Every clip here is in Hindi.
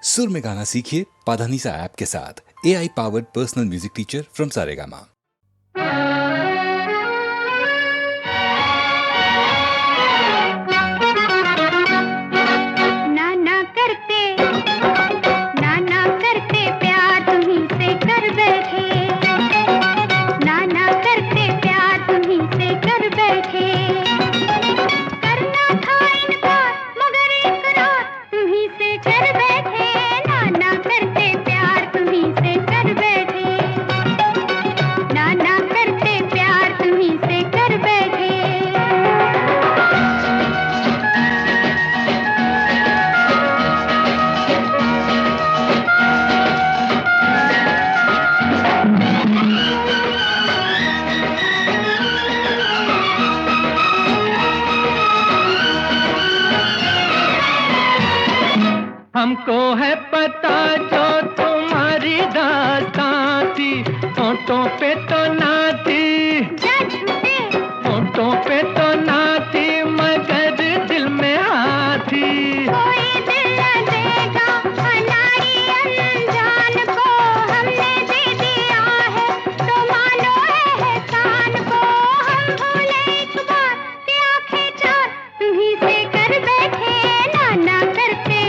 सुर में गाना सीखिए पाधानीसा ऐप के साथ। AI powered personal music teacher from Saregama. हमको है पता जो तुम्हारी दास्तां थी, होठों पे तो ना थी, होठों पे तो ना थी, मगर दिल में हाँ थी। कोई दिल न देगा हमारी अनजान को, हमने दे दिया है तो मानो एहसान को। हम भूले एक बार कि आंखें चार तुम्हीं से कर बैठे, नाना करते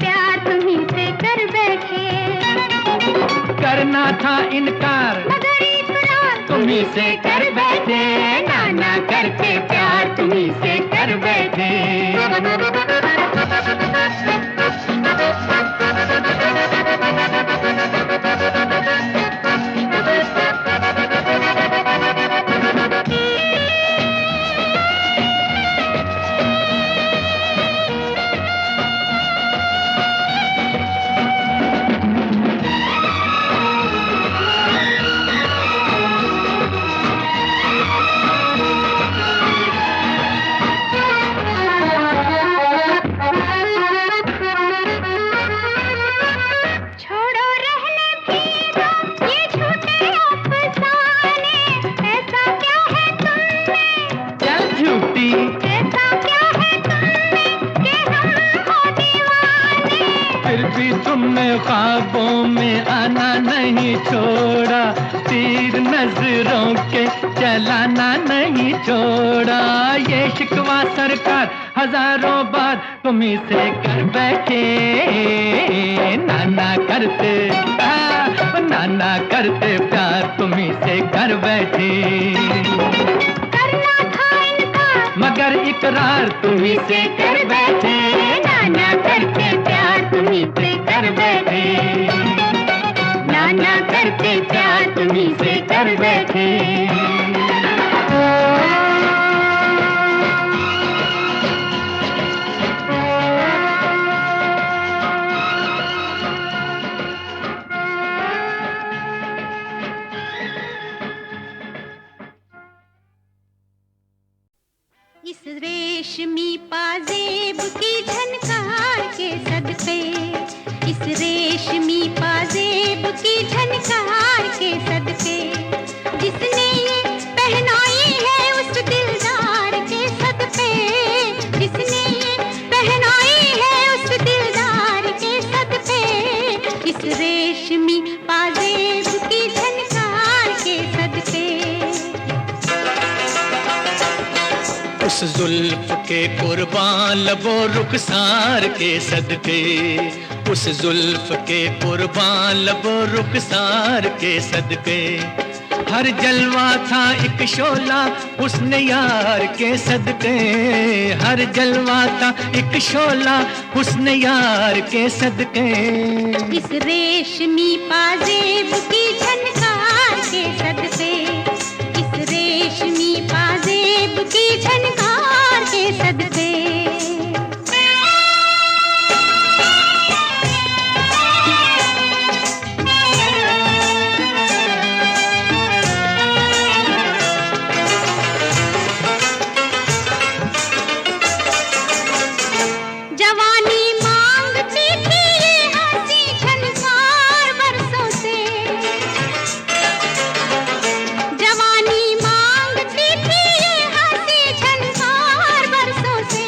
प्यार तुम्हीं से कर बैठे। करना था इनकार मगर इकरार तुम्हीं से कर बैठे, नाना करते प्यार तुम्हीं से कर बैठे। तुमने ख्वाबों में आना नहीं छोड़ा, तीर नजरों के चलाना नहीं छोड़ा। ये शिकवा सरकार हजारों बार तुम्हीं से कर बैठे, नाना करते प्यार तुम्हीं से कर बैठे। करना था इनकार मगर इकरार तुम्हीं से कर बैठे, नाना करते प्यार तुम्हीं से कर बैठे, नाना करते प्यार तुम्हीं से कर बैठे। इस रेशमी पाजेब की झनकार के सदके, इस रेशमी पाजेब की झनकार के सदके, जिसने ये पहनाई है उस दिलदार के सदके, जिसने ये पहनाई है उस दिलदार के सदके, इस रेशमी पाजेब की झनकार के सदके। उस जुल्फ के कुर्बान लबो रुखसार के सदके, उस जुल्फ के कुर्बान लबो रुखसार के सदके। हर जलवा था एक शोला हुस्न यार के सदके, हर जलवा था एक शोला हुस्न यार के सदके। इस रेशमी पाजेब की झनकार के सदके, इस रेशमी पाजेब की झनकार के सदके। जवानी मांगती थी ये हंसी झनकार बरसों से, जवानी मांगती थी ये हंसी झनकार बरसों से।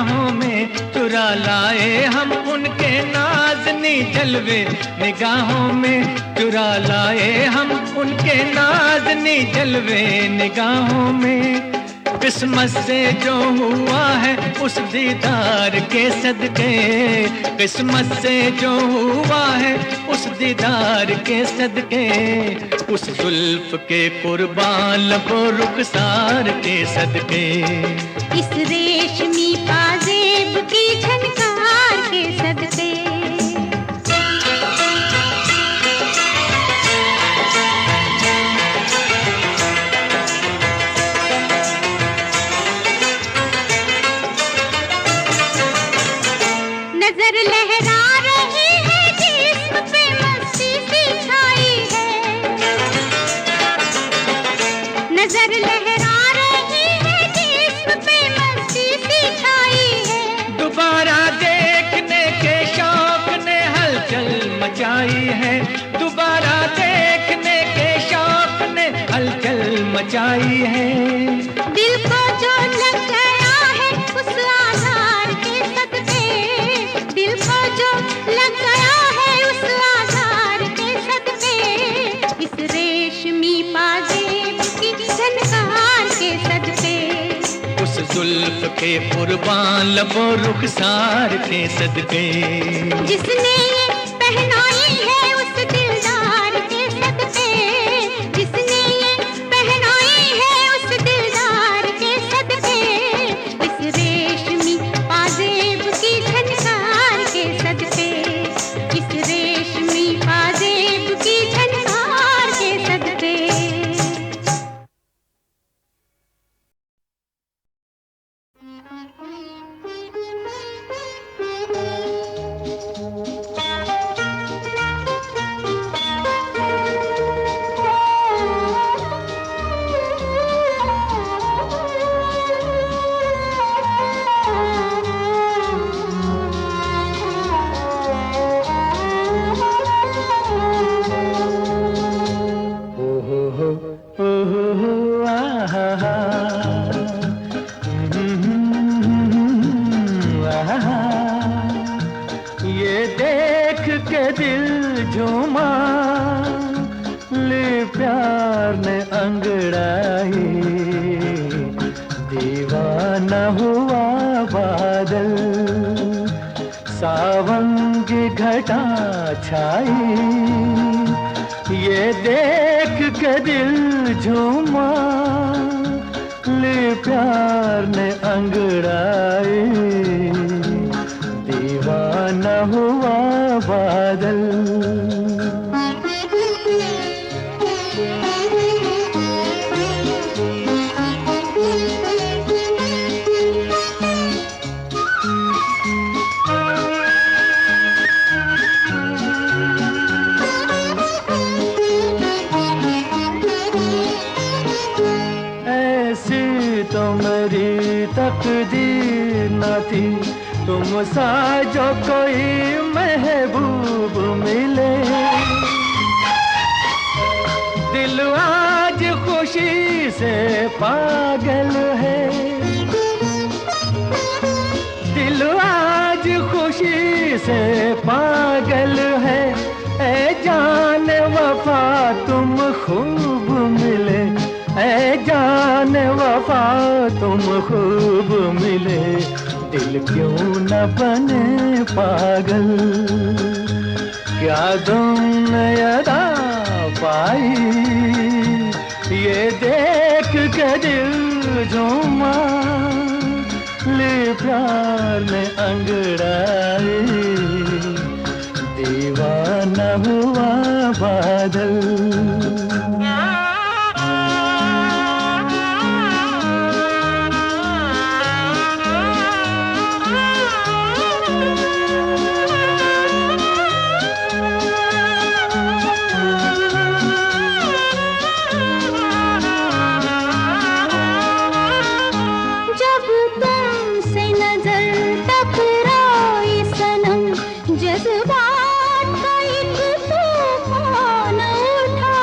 निगाहों में चुरा लाए हम उनके नाज़नी जलवे, निगाहों में चुरा लाए हम उनके नाज़नी जलवे, निगाहों में। किस्मत से जो हुआ है उस दीदार के सदके, किस्मत से जो हुआ है उस दीदार के सदके, उस जुल्फ के कुर्बान लबो रुखसार के सदके, इस रेशमी पाजेब की झनकार के सदके। नजर लहरा रही है जिस्म पे मस्ती सी छाई है, नजर लहरा रही है जिस्म पे मस्ती सी छाई है। दोबारा देखने के शौक ने हलचल मचाई है, दोबारा देखने के शौक ने हलचल मचाई है। दिल को जो लग गया है उस आधार के सदके, दिल को जो लग गया है उस आधार के सदके, इस रेशमी पाजेब की झनकार के सदके, उस जुल्फ के कुर्बान लबो रुखसार के सदके, जिसने ये पहनाई है उस दिलदार के सदके, जिसने ये पहनाई है उस दिलदार के सदके, इस रेशमी पाजेब की झनकार के सदके, इस रेशमी पाजेब की झनकार के सदके। ये देख के दिल झूमा, ले प्यार ने अंगड़ाई, दीवाना हुआ बादल, सावन की घटा छाई, ये देख के दिल झूमा, ले प्यार ने अंगड़ाई, दीवाना हुआ बादल। ऐसी तो मेरी तकदीर न थी, तुम सा जो कोई महबूब मिले, दिल आज खुशी से पागल है, दिल आज खुशी से पागल है, ऐ जान वफा तुम खूब मिले, ऐ जान वफा तुम खूब मिले, दिल क्यों न बने पागल, क्या तुमने अदा पाई, ये देख के दिल झूमा, ले प्यार ने अंगड़ाई, दीवाना हुआ बादल। जज्बात का एक तूफान उठा,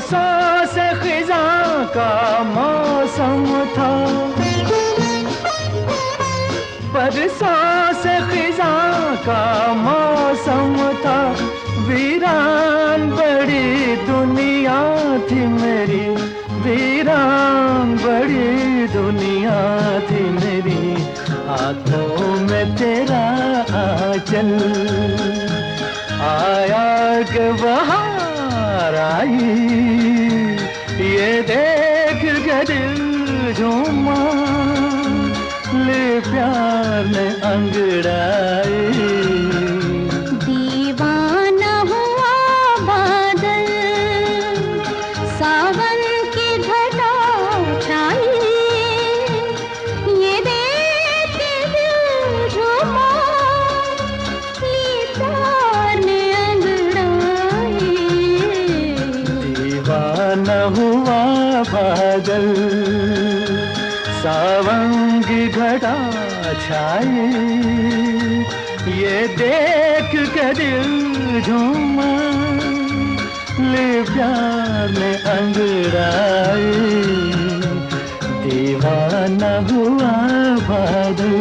बरसों से खिज़ां का मौसम था, बरसों से खिज़ां का मौसम था। वीरान बड़ी दुनिया थी मेरी, वीरान बड़ी दुनिया थी मेरी। हाथों में तेरा आंचल आया के बहार आई, ये देख के दिल झूमा, ले प्यार ने अंगड़ाई। दीवाना हुआ बादल, सावन की घटा छाई, ये देख के दिल झूमा, ले प्यार ने अंगड़ाई। दीवाना हुआ बादल, सावन की घटा छाई, ये देख के दिल झूमा, ले प्यार ने अंगड़ाई। दीवाना हुआ बादल।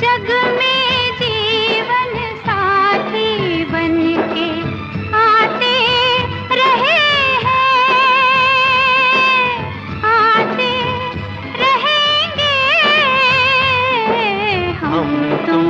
जग में जीवन साथी बनके आते रहे हैं, आते रहेंगे हम तुम।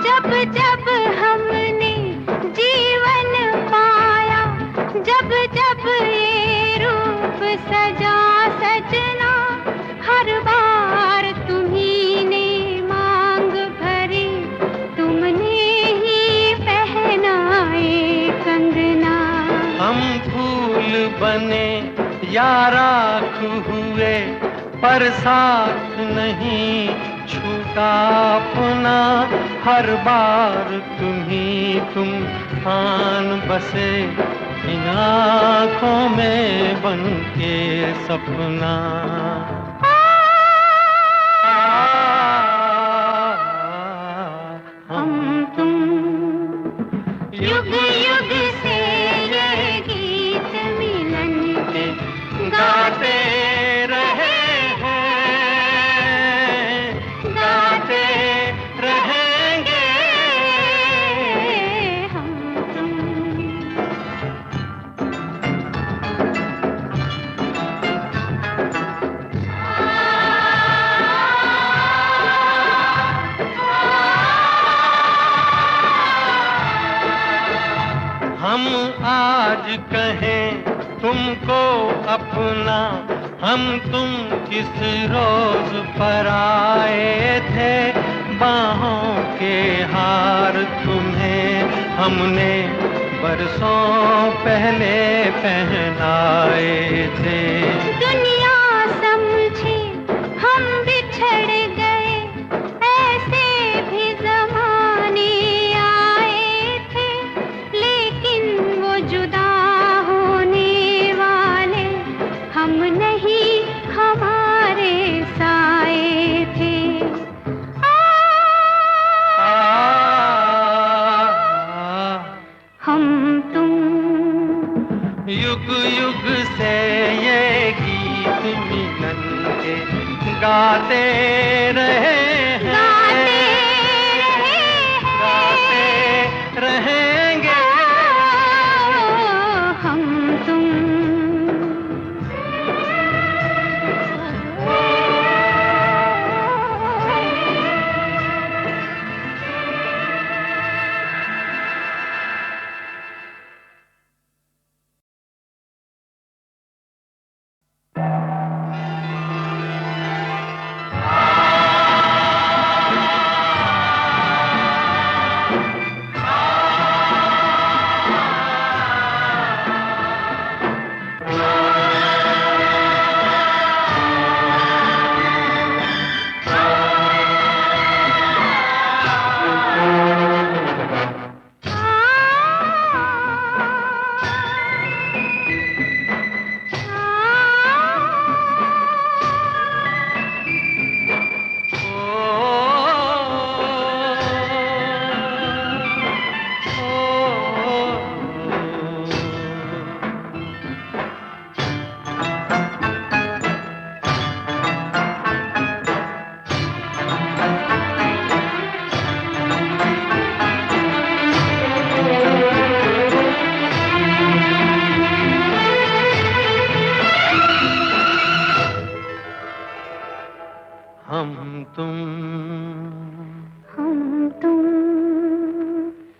जब जब हमने जीवन पाया, जब जब ये रूप सजा सजना, हर बार तुम्ही ने मांग भरी, तुमने ही पहनाए कंगना। हम फूल बने या राख हुए, पर साथ नहीं छूटा अपना। हर बार तुम आन बसे इन आँखों में बनके सपना। हम तुम युग युग से ये गीत मिलन के गाते रहे हैं, गाते रहेंगे हम तुम। हम आज कहें तुमको अपना, हम तुम किस रोज पर आए थे। बाहों के हार तुम्हें हमने बरसों पहले पहनाए थे। दुनिया समझे हम बिछड़ गए, ऐसे भी जमाने आए थे, लेकिन वो जुदा होने वाले हम नहीं, हमारे साए थे। हम तुम युग युग से ये गीत मिलन के गाते रहे हैं, गाते रहेंगे हम तुम।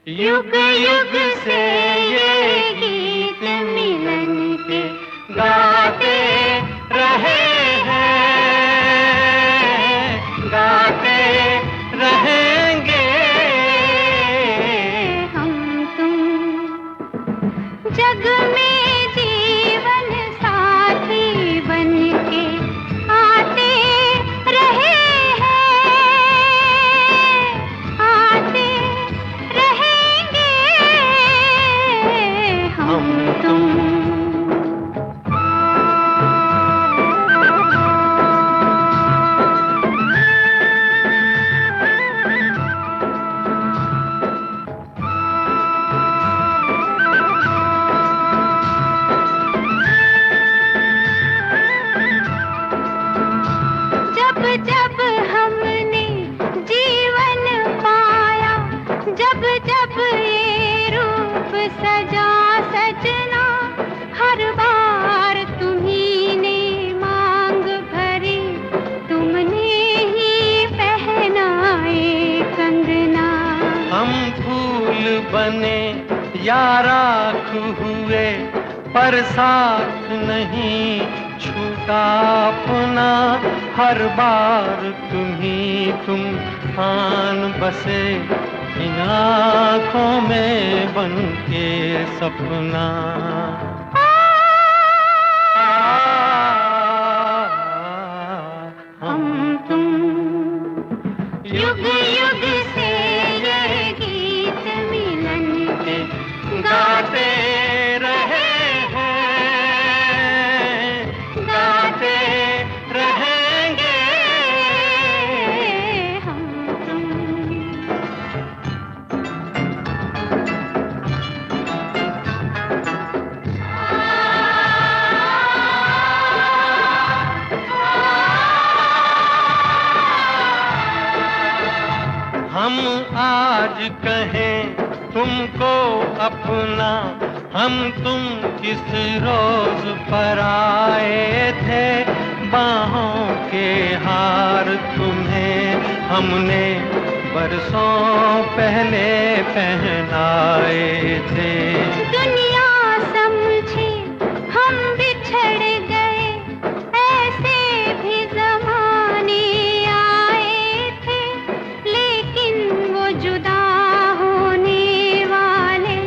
युग युग से ये गीत मिलन के गाते रहे हैं, गाते रहेंगे हम तुम। जग में जीवन साथी बनके आते रहे हैं, आते रहेंगे हम तुम। या राख हुए पर साथ नहीं छूटा अपना, हर बार तुम आन बसे इन आँखों में बन के सपना। हम तुम युग युग से ये गीत मिलन के गाते रहे हैं, गाते रहेंगे हम तुम। हम आज कहें तुमको अपना, हम तुम किस रोज पर आए थे, बाहों के हार तुम्हें हमने बरसों पहले पहनाए थे। दुनिया समझे हम बिछड़ गए, ऐसे भी जमाने आए थे, लेकिन वो जुदा होने वाले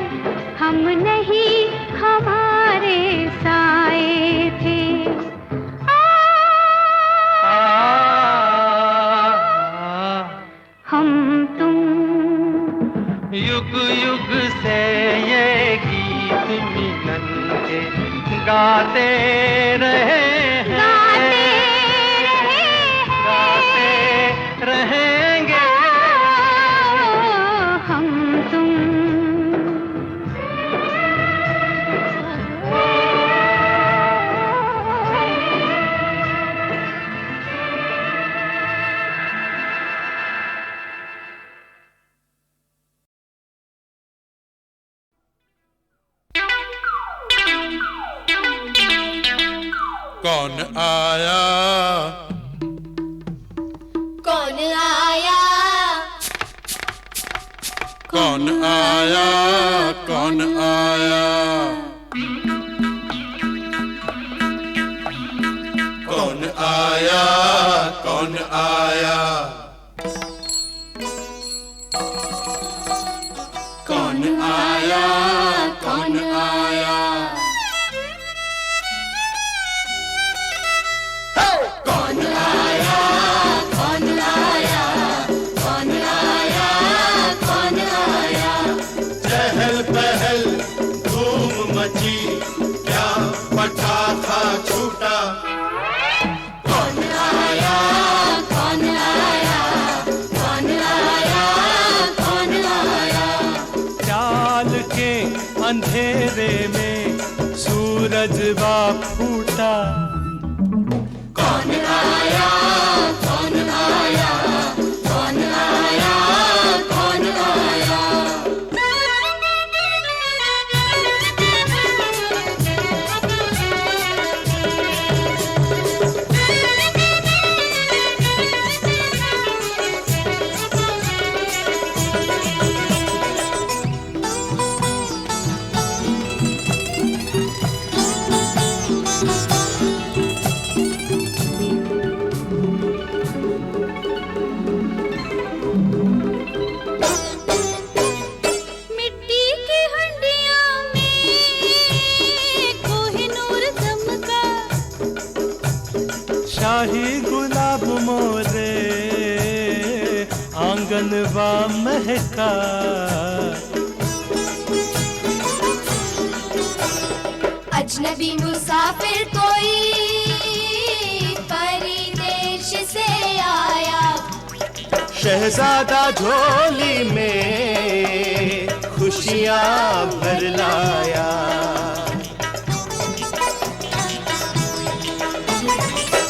हम नहीं, हमारे साए थे। हम तुम युग युग से ये गीत मिलन के गाते रहे हैं, गाते रहेंगे हम तुम। कौन आया, कौन आया, कौन आया, कौन आया, कौन आया, कौन आया, कौन आया, कौन आया, कौन आया, कौन आया, कौन आया, कौन आया। चहल पहल धूम मची, क्या पटाखा छूटा, कौन आया, कौन आया, कौन आया, कौन आया। चाल के अंधेरे में सूरज बा फूटा, कौन आया, कौन आया, कौन आया, कौन आया। मिट्टी की हंडिया में कोहिनूर चमका, शाही गुलाब मोरे आंगन वा महका, अजनबी मुसाफिर कोई परिदेश से आया, शहजादा झोली में खुशियाँ भर लाया।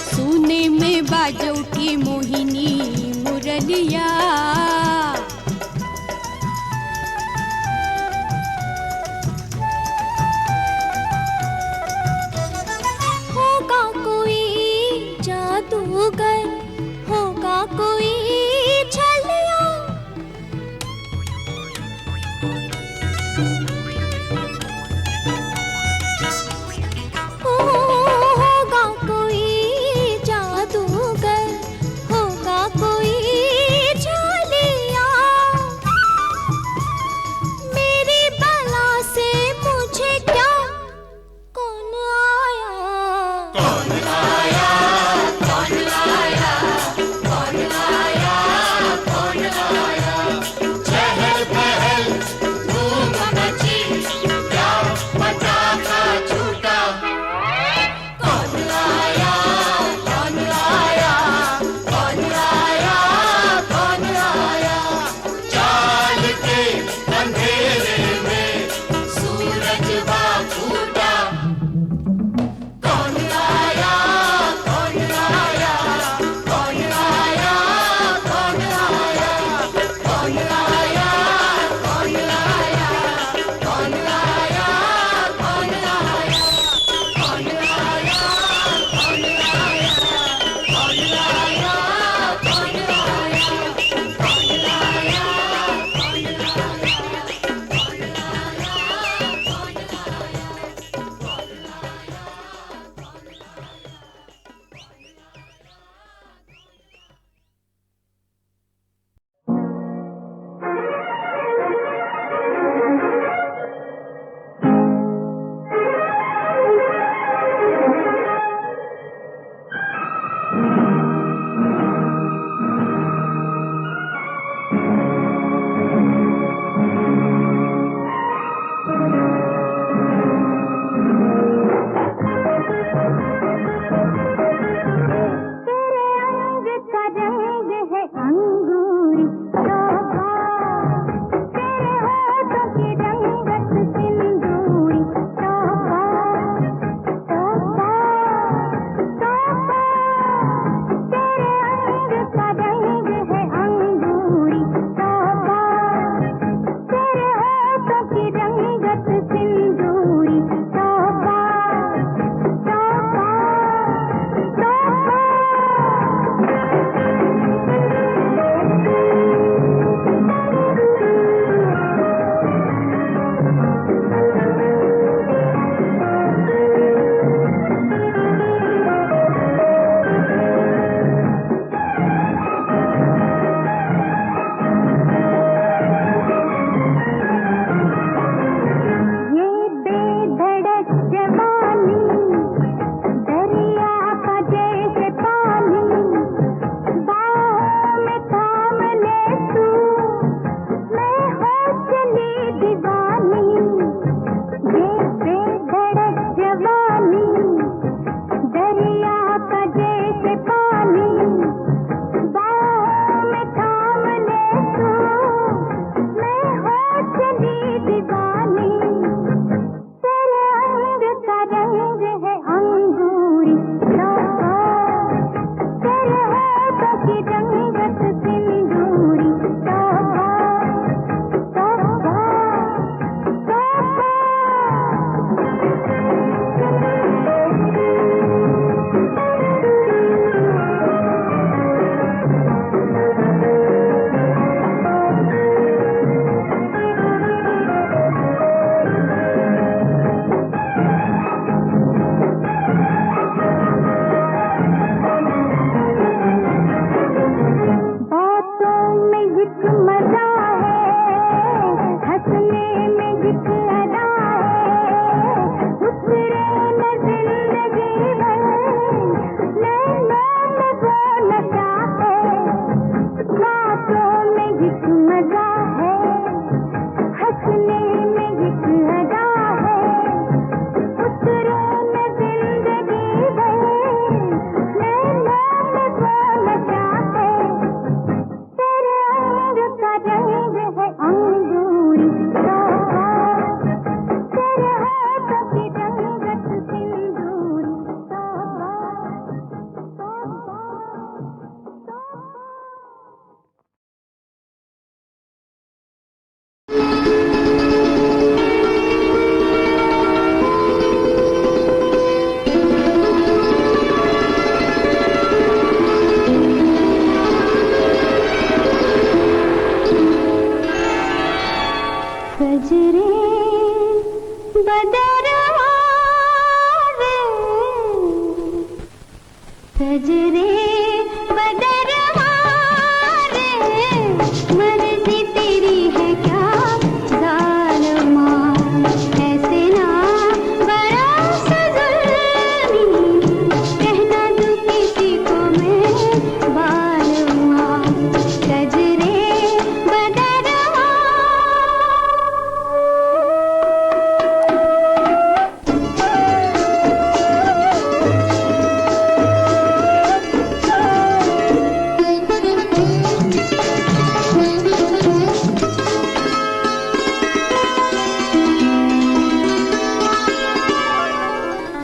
सोने में बाजो की मोहिनी मुरलिया, होगा कोई जादूगर, होगा कोई छलिया। सजरे बदरवा रे, मर्जी तेरी है क्या जालिमा, ऐसे ना बरस जुल्मी, कहना दूं किसी को मैं बालमा। सजरे बदरवा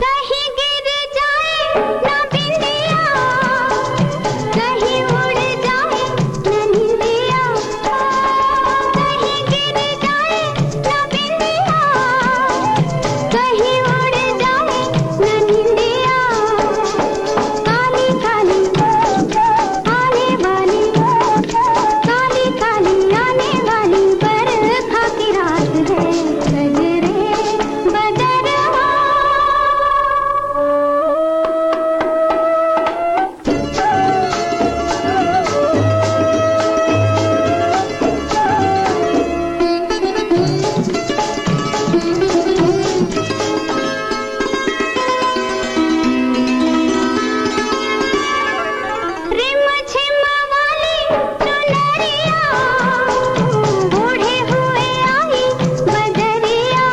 कहीं गिर जाए ना बिंदिया, कहीं उड़ जाए ना निंदिया, कहीं गिर जाए ना बिंदिया, कहीं उड़ जाए ना निंदिया। काली काली आने वाली, काली काली आने वाली बरखा की रात है, सजरे बदरवा। रिम झिम वाली चुनरिया, ओढ़े हुए आई बदरिया,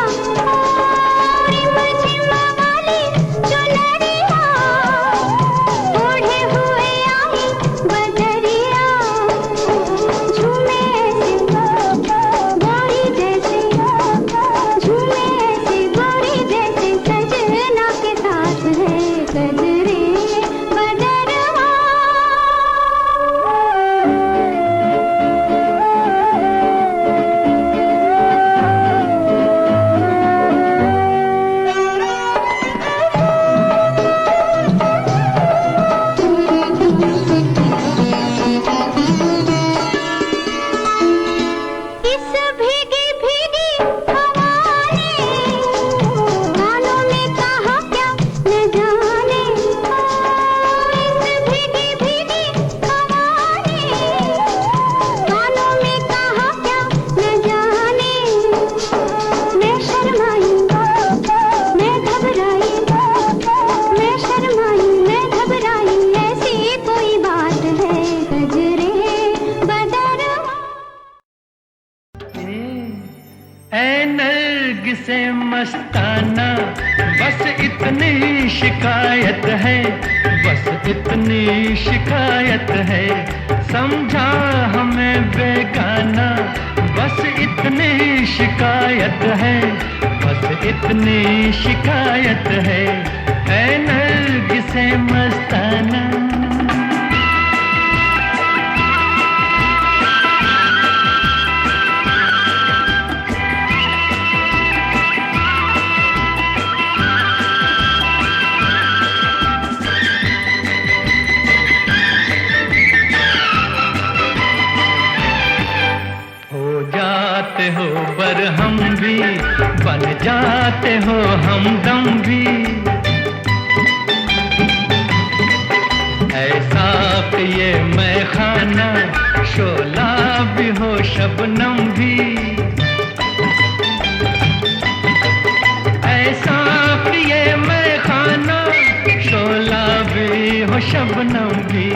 रिम झिम वाली चुनरिया, ओढ़े हुए आई बदरिया। झूमे ऐसे गोरी जैसे, झूमे ऐसे गोरी जैसे सजना के साथ है, सजरे बदरवा। इस भीगी भीगी हवा ने कानों में कहा क्या न जाने, इस भीगी भीगी हवा ने कानों में कहा क्या न जाने। मैं शर्माई मैं घबराई, मैं शर्माई मैं घबराई, ऐसी कोई बात है, सजरे बदरवा। ऐ नरगिसे मस्ताना, बस इतनी शिकायत है, बस इतनी शिकायत है, समझा हमें बेगाना, बस इतनी शिकायत है, बस इतनी शिकायत है। ऐ नरगिसे मस्ताना। हो जाते हो बरहम भी, बन जाते हो हमदम भी, ऐसा कि ये मैं खाना शोला भी हो शबनम भी, ऐसा कि ये मैं खाना शोला भी हो शबनम भी।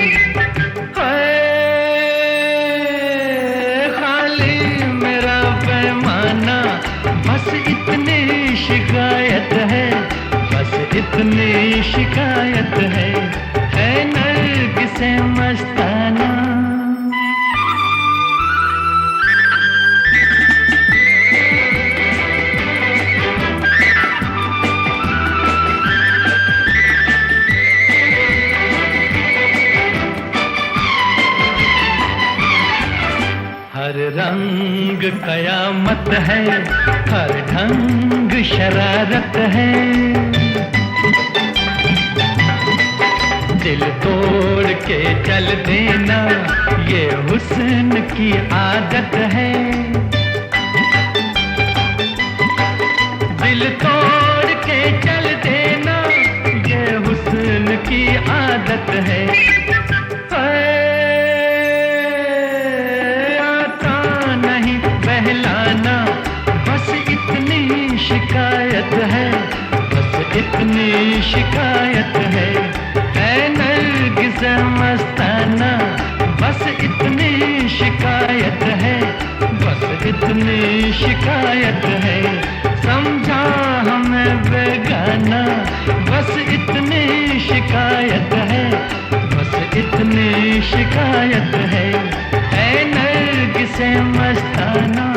बस इतनी शिकायत है, बस इतनी शिकायत है नरगिसे मस्ताना। हर रंग कयामत है, हर ढंग शरारत है, दिल तोड़ के चल देना ये हुस्न की आदत है, दिल तोड़ के चल देना ये हुस्न की आदत है। आता नहीं बहलाना, बस इतनी शिकायत है, बस इतनी शिकायत है। ऐ नरगिस मस्ताना, बस इतनी शिकायत है, बस इतनी शिकायत है। समझा हमें बेगाना, बस इतनी शिकायत है, बस इतनी शिकायत है। ऐ नरगिस मस्ताना।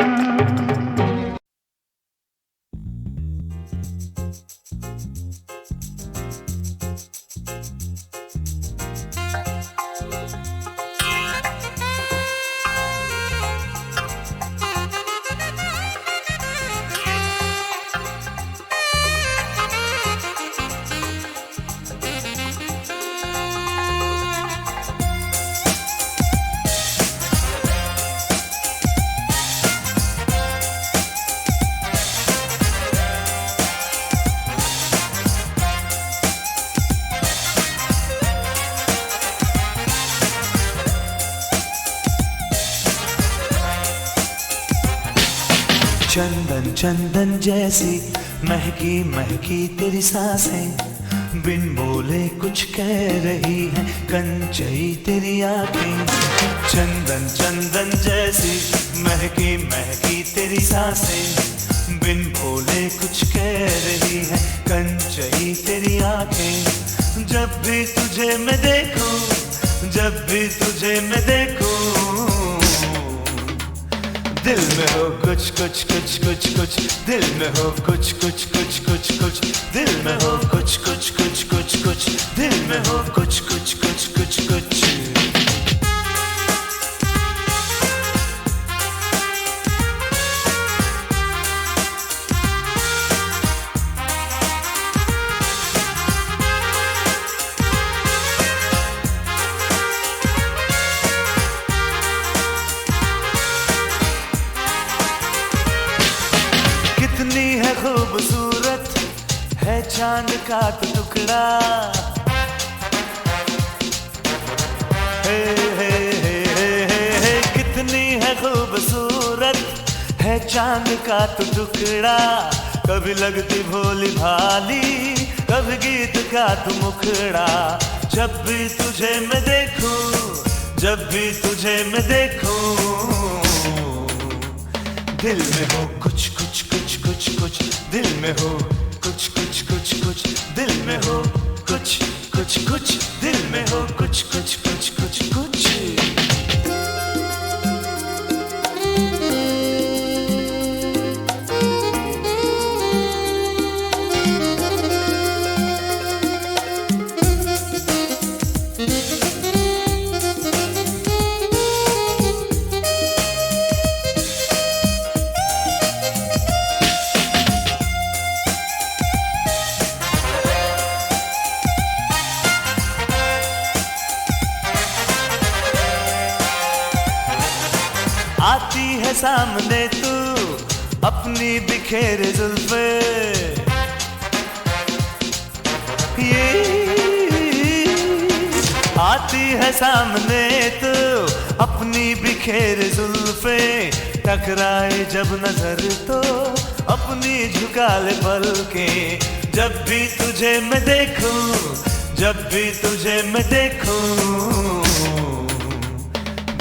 चंदन चंदन जैसी महकी महकी तेरी सांसें, बिन बोले कुछ कह रही है कंचई तेरी आंखें। चंदन चंदन जैसी महकी महकी तेरी सांसें, बिन बोले कुछ कह रही है कंचई तेरी आंखें। जब भी तुझे मैं देखूं, जब भी तुझे मैं देखूं, दिल में हो कुछ कुछ कुछ कुछ कुछ, दिल में हो कुछ कुछ कुछ कुछ कुछ, दिल में हो कुछ कुछ कुछ कुछ कुछ, दिल में हो कुछ कुछ कुछ कुछ कुछ। खूबसूरत है चांद का तो टुकड़ा, हे हे हे हे हे, कितनी है खूबसूरत है चांद का तो टुकड़ा। कभी लगती भोली भाली, कभी गीत का तो मुखड़ा। जब भी तुझे मैं देखूं, जब भी तुझे मैं देखूं, दिल में हो कुछ कुछ कुछ कुछ कुछ, दिल में हो कुछ कुछ कुछ कुछ, दिल में हो कुछ कुछ कुछ, दिल में हो कुछ कुछ कुछ कुछ कुछ। आती है सामने तू अपनी बिखेर जुल्फे, ये आती है सामने तू अपनी बिखेर जुल्फे। टकराए जब नजर तो अपनी झुका ले पलकें। जब भी तुझे मैं देखूं, जब भी तुझे मैं देखूं,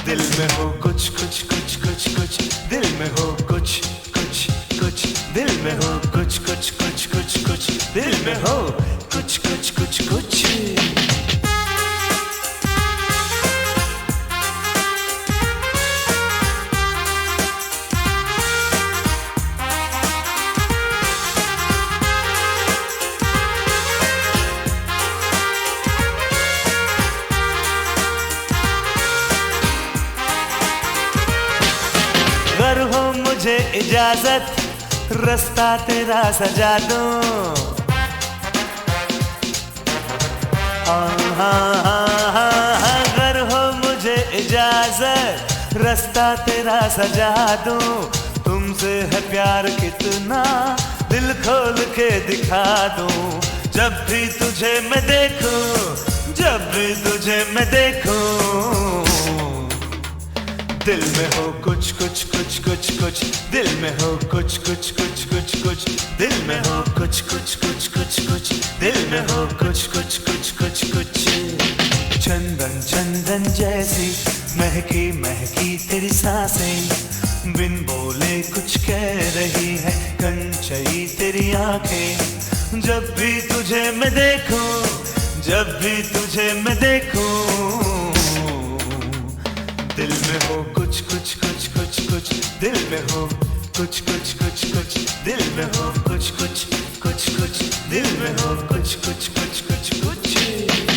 दिल में हो कुछ कुछ कुछ कुछ कुछ, दिल में हो कुछ कुछ कुछ, दिल में हो कुछ कुछ कुछ कुछ कुछ, दिल में हो कुछ कुछ कुछ कुछ। अगर हो मुझे इजाजत, रास्ता तेरा सजा दूं। अगर हो मुझे इजाजत, रास्ता तेरा सजा दूं। तुमसे है प्यार कितना, दिल खोल के दिखा दूं। जब भी तुझे मैं देखूं, जब भी तुझे मैं देखूं, दिल में हो कुछ कुछ कुछ कुछ कुछ, दिल में हो कुछ कुछ कुछ कुछ कुछ, दिल में हो कुछ कुछ कुछ कुछ कुछ, दिल में हो कुछ कुछ कुछ कुछ कुछ। चंदन चंदन जैसी महकी महकी तेरी सांसें, बिन बोले कुछ कह रही है कंचई तेरी आंखें। जब भी तुझे मैं देखूं, जब भी तुझे मैं देखूं, दिल में हो कुछ कुछ कुछ कुछ कुछ, दिल में हो कुछ कुछ कुछ कुछ, दिल में हो कुछ कुछ कुछ कुछ, दिल में हो कुछ कुछ कुछ कुछ कुछ।